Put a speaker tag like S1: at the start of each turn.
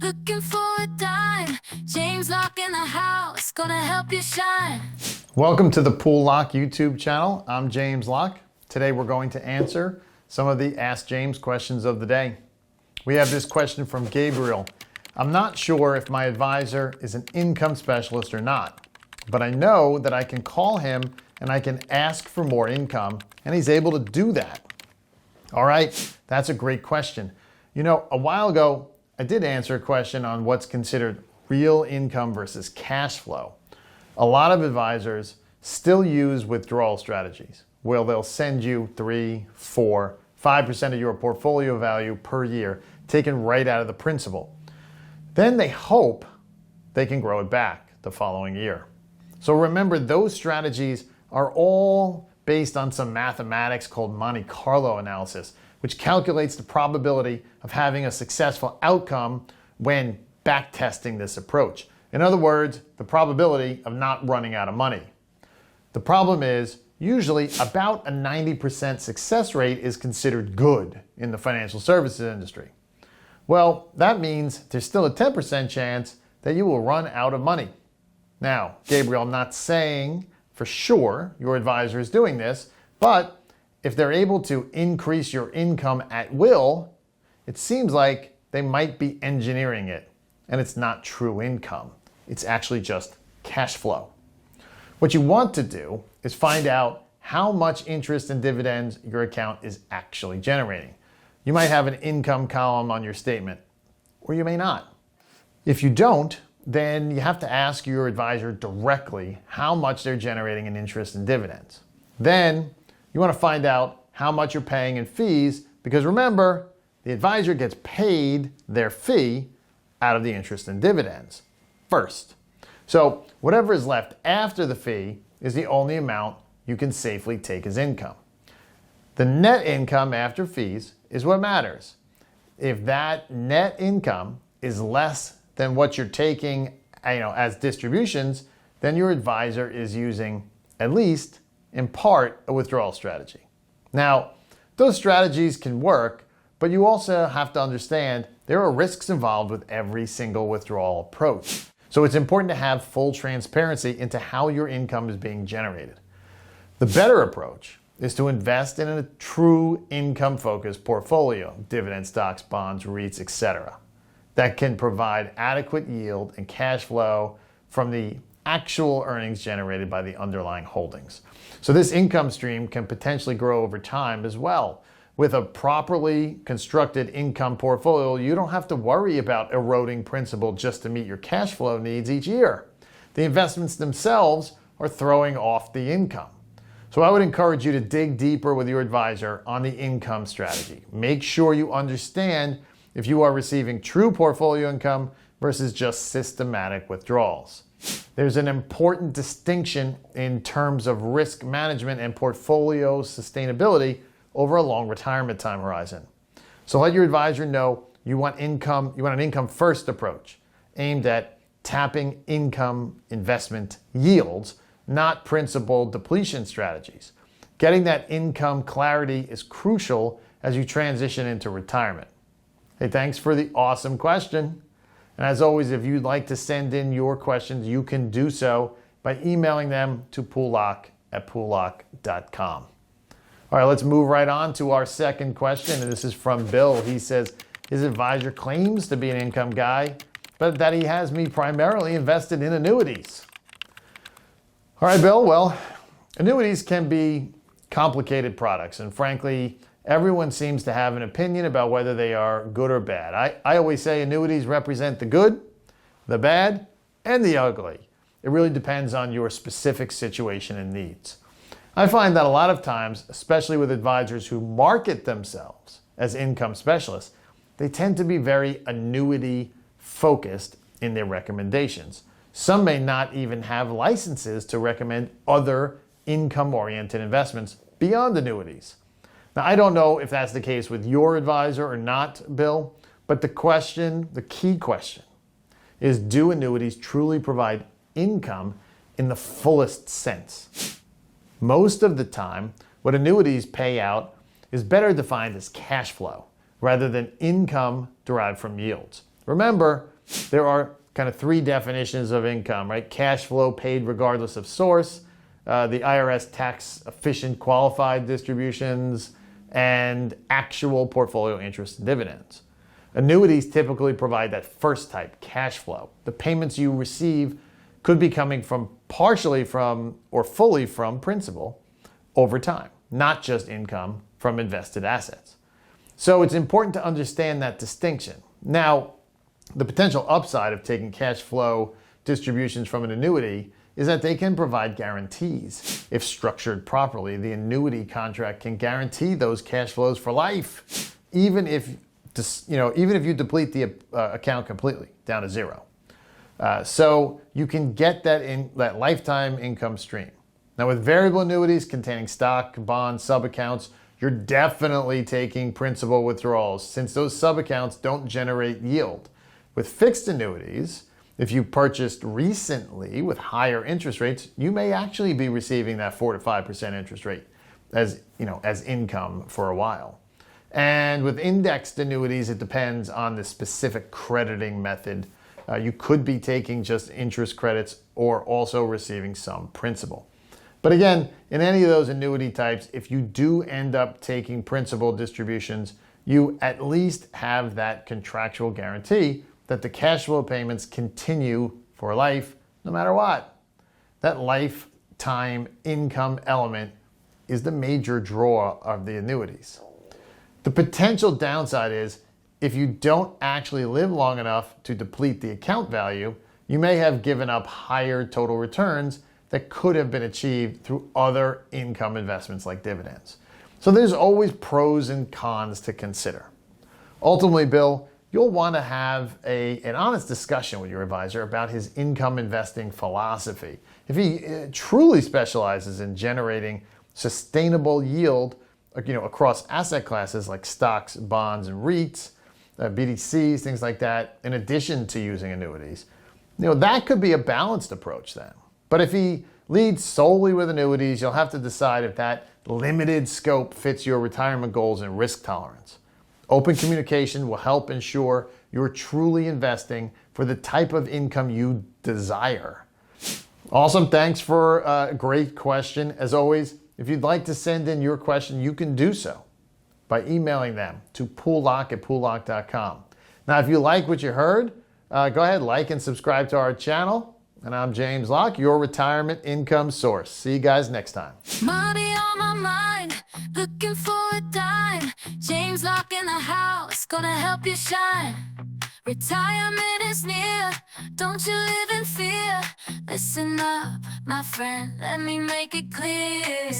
S1: Looking for a dime. James Locke in the house, gonna help you shine.
S2: Welcome to the Poole Locke YouTube channel. I'm James Locke. Today we're going to answer some of the Ask James questions of the day. We have this question from Gabriel. I'm not sure if my advisor is an income specialist or not, but I know that I can call him and I can ask for more income, and he's able to do that. All right, that's a great question. You know, a while ago, I did answer a question on what's considered real income versus cash flow. A lot of advisors still use withdrawal strategies where they'll send you 3, 4, 5% of your portfolio value per year taken right out of the principal. Then they hope they can grow it back the following year. So remember, those strategies are all based on some mathematics called Monte Carlo analysis, which calculates the probability of having a successful outcome when backtesting this approach. In other words, the probability of not running out of money. The problem is, usually about a 90% success rate is considered good in the financial services industry. Well, that means there's still a 10% chance that you will run out of money. Now, Gabriel, I'm not saying for sure your advisor is doing this, but if they're able to increase your income at will, it seems like they might be engineering it, and it's not true income. It's actually just cash flow. What you want to do is find out how much interest and dividends your account is actually generating. You might have an income column on your statement, or you may not. If you don't, then you have to ask your advisor directly how much they're generating in interest and dividends. Then you want to find out how much you're paying in fees, because remember, the advisor gets paid their fee out of the interest and dividends first. So whatever is left after the fee is the only amount you can safely take as income. The net income after fees is what matters. If that net income is less than what you're taking, as distributions, then your advisor is using, at least in part, a withdrawal strategy. Now, those strategies can work, but you also have to understand there are risks involved with every single withdrawal approach. So it's important to have full transparency into how your income is being generated. The better approach is to invest in a true income-focused portfolio, dividend stocks, bonds, REITs, etc., that can provide adequate yield and cash flow from the actual earnings generated by the underlying holdings. So this income stream can potentially grow over time as well. With a properly constructed income portfolio, you don't have to worry about eroding principal just to meet your cash flow needs each year. The investments themselves are throwing off the income. So I would encourage you to dig deeper with your advisor on the income strategy. Make sure you understand if you are receiving true portfolio income versus just systematic withdrawals. There's an important distinction in terms of risk management and portfolio sustainability over a long retirement time horizon. So let your advisor know you want an income first approach aimed at tapping income investment yields, not principal depletion strategies. Getting that income clarity is crucial as you transition into retirement. Hey, thanks for the awesome question. And as always, if you'd like to send in your questions, you can do so by emailing them to poolelock@poolelocke.com. All right, let's move right on to our second question. And this is from Bill. He says, his advisor claims to be an income guy, but that he has me primarily invested in annuities. All right, Bill, well, annuities can be complicated products. And frankly, everyone seems to have an opinion about whether they are good or bad. I always say annuities represent the good, the bad, and the ugly. It really depends on your specific situation and needs. I find that a lot of times, especially with advisors who market themselves as income specialists, they tend to be very annuity focused in their recommendations. Some may not even have licenses to recommend other income-oriented investments beyond annuities. Now, I don't know if that's the case with your advisor or not, Bill, but the key question is, do annuities truly provide income in the fullest sense? Most of the time, what annuities pay out is better defined as cash flow rather than income derived from yields. Remember, there are kind of three definitions of income, right? Cash flow paid regardless of source, the IRS tax efficient qualified distributions, and actual portfolio interest and dividends. Annuities typically provide that first type, cash flow. The payments you receive could be coming from partially from or fully from principal over time, not just income from invested assets. So it's important to understand that distinction. Now, the potential upside of taking cash flow distributions from an annuity is that they can provide guarantees. If structured properly, the annuity contract can guarantee those cash flows for life, even if you deplete the account completely down to zero. So you can get that lifetime income stream. Now, with variable annuities containing stock, bonds, sub-accounts, you're definitely taking principal withdrawals since those sub-accounts don't generate yield. With fixed annuities, if you purchased recently with higher interest rates, you may actually be receiving that 4 to 5% interest rate as income for a while. And with indexed annuities, it depends on the specific crediting method. You could be taking just interest credits or also receiving some principal. But again, in any of those annuity types, if you do end up taking principal distributions, you at least have that contractual guarantee that the cash flow payments continue for life, no matter what. That lifetime income element is the major draw of the annuities. The potential downside is if you don't actually live long enough to deplete the account value, you may have given up higher total returns that could have been achieved through other income investments like dividends. So there's always pros and cons to consider. Ultimately, Bill, you'll want to have an honest discussion with your advisor about his income investing philosophy. If he truly specializes in generating sustainable yield, across asset classes like stocks, bonds, and REITs, BDCs, things like that, in addition to using annuities, that could be a balanced approach then. But if he leads solely with annuities, you'll have to decide if that limited scope fits your retirement goals and risk tolerance. Open communication will help ensure you're truly investing for the type of income you desire. Awesome. Thanks for a great question. As always, if you'd like to send in your question, you can do so by emailing them to poollocke@poollocke.com. Now, if you like what you heard, go ahead, like and subscribe to our channel. And I'm James Locke, your retirement income source. See you guys next time.
S1: Money on my mind, looking for a dime. James Locke in the house, gonna help you shine. Retirement is near, don't you live in fear. Listen up, my friend, let me make it clear.